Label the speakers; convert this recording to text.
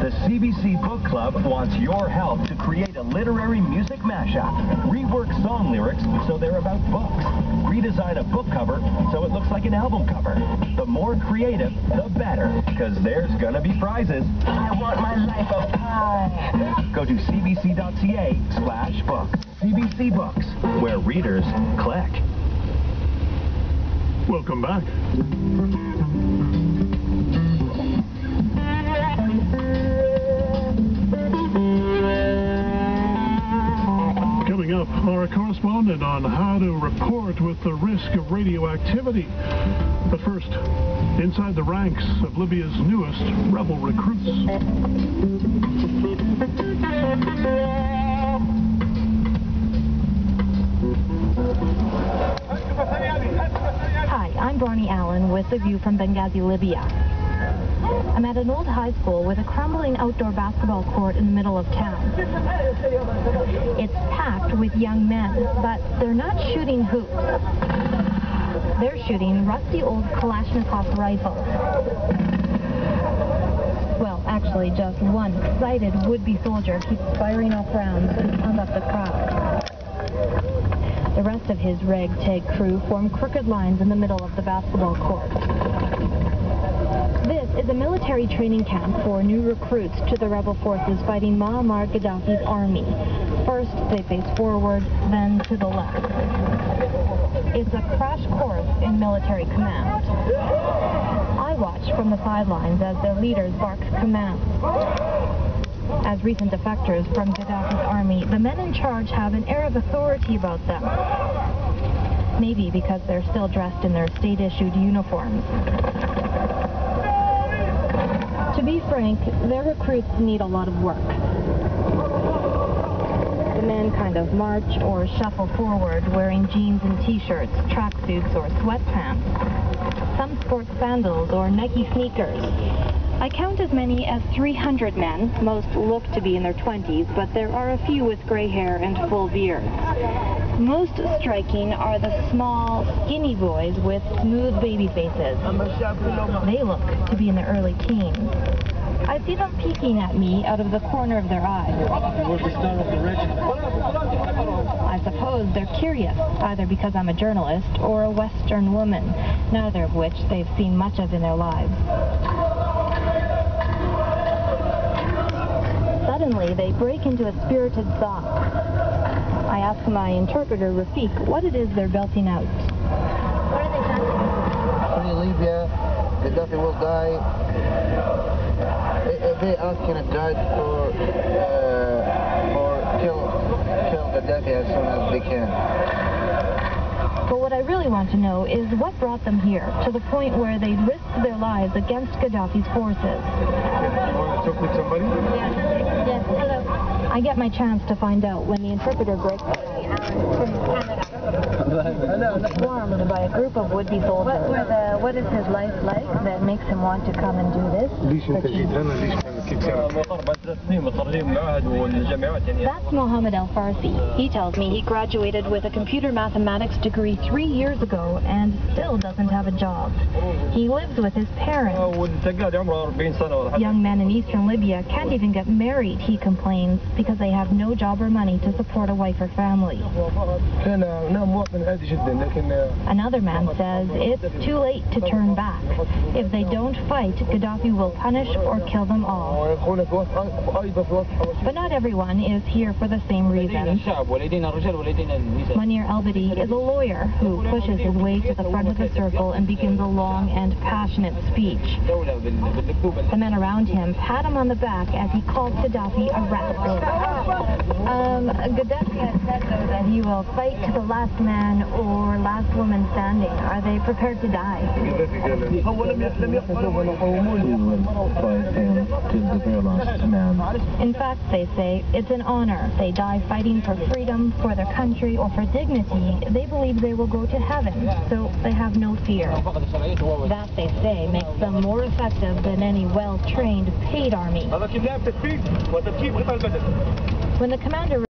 Speaker 1: The CBC Book Club wants your help to create a literary music mashup. Rework song lyrics so they're about books. Redesign a book cover so it looks like an album cover. The more creative, the better, because there's gonna be prizes. I want my life of pie. Go to cbc.ca/books. CBC Books, where readers click.
Speaker 2: Welcome back. Coming up, our correspondent on how to report with the risk of radioactivity. But first, inside the ranks of Libya's newest rebel recruits.
Speaker 3: Hi, I'm Barney Allen with The View from Benghazi, Libya. I'm at an old high school with a crumbling outdoor basketball court in the middle of town. It's packed with young men, but they're not shooting hoops. They're shooting rusty old Kalashnikov rifles. Well, actually, just one excited would-be soldier keeps firing off rounds to pump up the crowd. The rest of his ragtag crew form crooked lines in the middle of the basketball court. This is a military training camp for new recruits to the rebel forces fighting Muammar Gaddafi's army. First, they face forward, then to the left. It's a crash course in military command. I watch from the sidelines as their leaders bark commands. As recent defectors from Gaddafi's army, the men in charge have an air of authority about them. Maybe because they're still dressed in their state-issued uniforms. To be frank, their recruits need a lot of work. The men kind of march or shuffle forward wearing jeans and t-shirts, tracksuits, or sweatpants. Some sport sandals or Nike sneakers. I count as many as 300 men. Most look to be in their 20s, but there are a few with gray hair and full beards. Most striking are the small, skinny boys with smooth baby faces. They look to be in their early teens. I see them peeking at me out of the corner of their eyes. I suppose they're curious, either because I'm a journalist or a Western woman, neither of which they've seen much of in their lives. Suddenly, they break into a spirited song. I ask my interpreter, Rafiq, what it is they're belting out. What are they chanting?
Speaker 4: Free Libya, Gaddafi will die. They asking a judge for kill Gaddafi as soon as they can.
Speaker 3: But what I really want to know is what brought them here, to the point where they'd risked their lives against Gaddafi's forces.
Speaker 4: You want to talk with somebody?
Speaker 3: Yes, hello. I get my chance to find out when the interpreter breaks away. Swarmed by a group of would-be soldiers. What is his life like that makes him want to come and do this? That's Mohammed Al-Farsi. He tells me he graduated with a computer mathematics degree 3 years ago and still doesn't have a job. He lives with his parents. Young men in eastern Libya can't even get married, he complains, because they have no job or money to support a wife or family. Another man says it's too late to turn back. If they don't fight, Gaddafi will punish or kill them all. But not everyone is here for the same reason. Munir Al-Badi is a lawyer who pushes his way to the front of the circle and begins a long and passionate speech. The men around him pat him on the back as he calls Gaddafi a rat. Gaddafi has said, though, that he will fight to the last man or last woman standing. Are they prepared to die? In fact, they say, it's an honor. They die fighting for freedom, for their country, or for dignity. They believe they will go to heaven, so they have no fear. That, they say, makes them more effective than any well-trained, paid army. When the commander